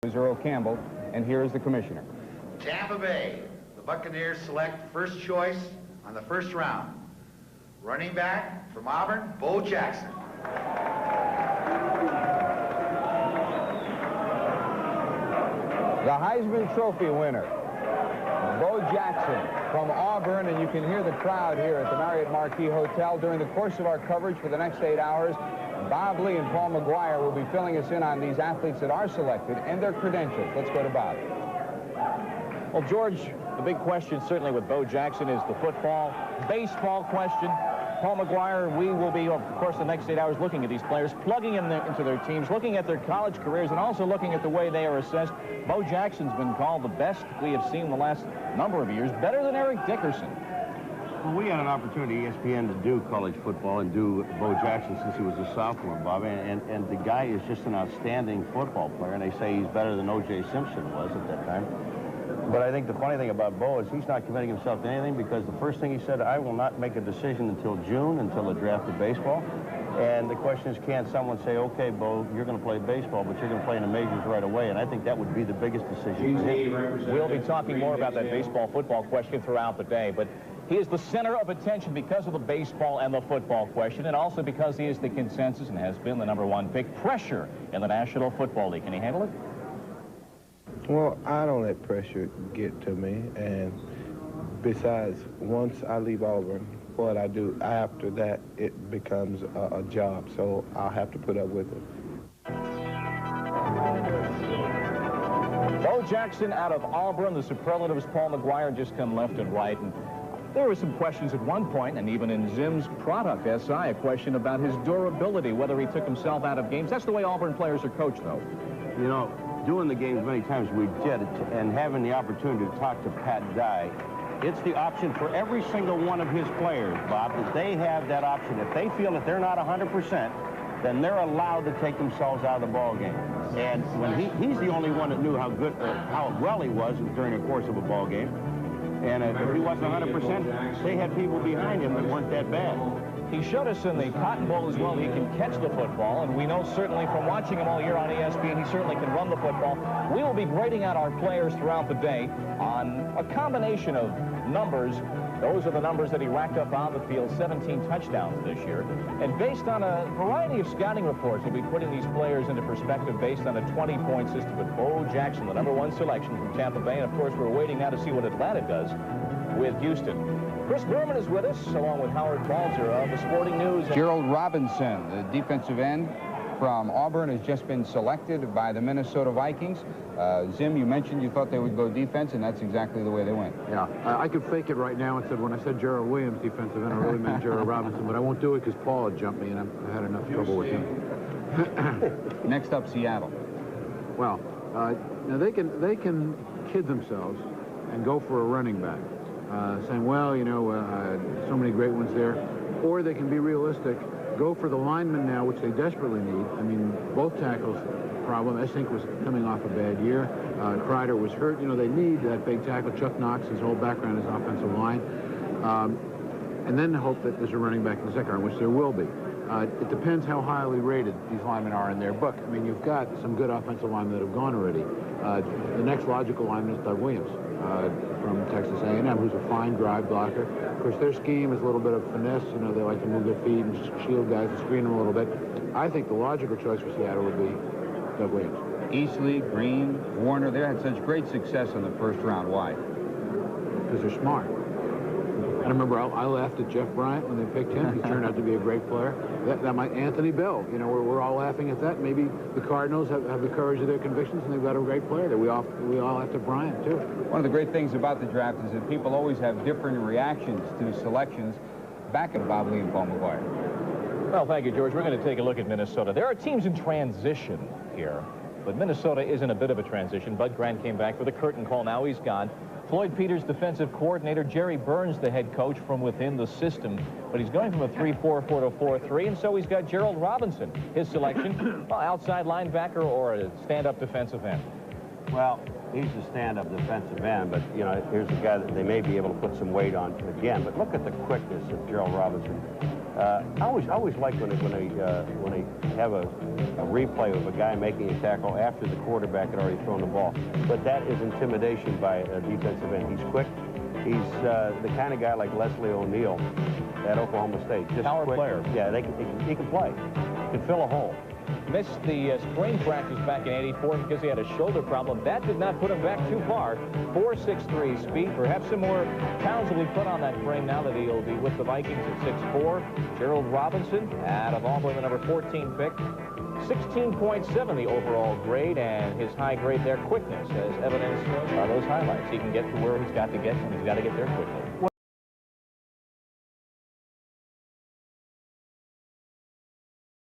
Is Earl Campbell, and here is the commissioner. Tampa Bay, the Buccaneers select first choice on the first round. Running back from Auburn, Bo Jackson. The Heisman Trophy winner, Bo Jackson from Auburn, and you can hear the crowd here at the Marriott Marquis Hotel. During the course of our coverage for the next 8 hours, Bob Lee and Paul McGuire will be filling us in on these athletes that are selected and their credentials. Let's go to Bob. Well, George, the big question certainly with Bo Jackson is the football, baseball question. Paul McGuire, we will be, of course, the next 8 hours looking at these players, plugging into their teams, looking at their college careers, and also looking at the way they are assessed. Bo Jackson's been called the best we have seen in the last number of years, better than Eric Dickerson. Well, we had an opportunity, ESPN, to do college football and do Bo Jackson since he was a sophomore, Bob, and the guy is just an outstanding football player, and they say he's better than O.J. Simpson was at that time. But I think the funny thing about Bo is he's not committing himself to anything, because the first thing he said, I will not make a decision until June, until the draft of baseball. And the question is, can someone say, okay, Bo, you're going to play baseball, but you're going to play in the majors right away? And I think that would be the biggest decision for him. We'll be talking more about that baseball-football question throughout the day, but he is the center of attention because of the baseball and the football question, and also because he is the consensus and has been the #1 pick. Pressure in the National Football League. Can he handle it? Well, I don't let pressure get to me, and besides, once I leave Auburn, what I do after that, it becomes a job, so I'll have to put up with it. Bo Jackson out of Auburn. The superlatives, Paul McGuire, just come left and right. And there were some questions at one point, and even in Zim's product, SI, a question about his durability, whether he took himself out of games. That's the way Auburn players are coached, though. You know, doing the games many times we did, and having the opportunity to talk to Pat Dye, it's the option for every single one of his players, Bob, that they have that option. If they feel that they're not 100%, then they're allowed to take themselves out of the ball game. And when he's the only one that knew how good, how well he was during the course of a ball game. And if he wasn't 100%, they had people behind him that weren't that bad. He showed us in the Cotton Bowl as well that he can catch the football, and we know certainly from watching him all year on ESPN, he certainly can run the football. We will be grading out our players throughout the day on a combination of numbers. Those are the numbers that he racked up on the field, 17 touchdowns this year. And based on a variety of scouting reports, we'll be putting these players into perspective based on a 20-point system. But Bo Jackson, the #1 selection from Tampa Bay, and of course we're waiting now to see what Atlanta does with Houston. Chris Berman is with us, along with Howard Balzer of the Sporting News. Gerald Robinson, the defensive end from Auburn, has just been selected by the Minnesota Vikings. Zim, you mentioned you thought they would go defense, and that's exactly the way they went. Yeah, I could fake it right now and said when I said Gerald Williams, defensive end, I really meant Gerald Robinson, but I won't do it because Paul had jumped me, and I've had enough trouble with him. Next up, Seattle. Well, now they can kid themselves and go for a running back, saying, well, you know, so many great ones there, or they can be realistic, go for the linemen now, which they desperately need. I mean, both tackles problem. Essink was coming off a bad year. Kreider was hurt. You know, they need that big tackle. Chuck Knox, his whole background is offensive line. And then hope that there's a running back in the second round, which there will be. It depends how highly rated these linemen are in their book. I mean, you've got some good offensive linemen that have gone already. The next logical lineman is Doug Williams from Texas A&M, who's a fine drive blocker. Of course, their scheme is a little bit of finesse. You know, they like to move their feet and shield guys and screen them a little bit. I think the logical choice for Seattle would be Doug Williams. Easley, Green, Warner, they had such great success in the first round. Why? Because they're smart. I remember I laughed at Jeff Bryant when they picked him. He turned out to be a great player. That might Anthony Bell. You know, we're all laughing at that. Maybe the Cardinals have the courage of their convictions, and they've got a great player there. We all have to Bryant too. One of the great things about the draft is that people always have different reactions to selections. Back at Bob Lee and Paul McGuire. Well, thank you, George. We're going to take a look at Minnesota. There are teams in transition here, but Minnesota is in a bit of a transition. Bud Grant came back with a curtain call. Now he's gone. Floyd Peters, defensive coordinator. Jerry Burns, the head coach from within the system. But he's going from a 3-4-4 to a 4-3, and so he's got Gerald Robinson, his selection, outside linebacker or a stand-up defensive end. Well, he's a stand-up defensive end, but, you know, here's a guy that they may be able to put some weight on again. But look at the quickness of Gerald Robinson. I always like when they have a replay of a guy making a tackle after the quarterback had already thrown the ball. But that is intimidation by a defensive end. He's quick. He's the kind of guy like Leslie O'Neal at Oklahoma State. Just Power quick. player. Yeah, he can play. He can fill a hole. Missed the spring practice back in '84 because he had a shoulder problem. That did not put him back too far. 4.63 speed. Perhaps some more pounds will be put on that frame now that he'll be with the Vikings at 6'4". Gerald Robinson out of Auburn, the number 14 pick. 16.7 the overall grade, and his high grade there, quickness, as evidenced by those highlights. He can get to where he's got to get, and he's got to get there quickly.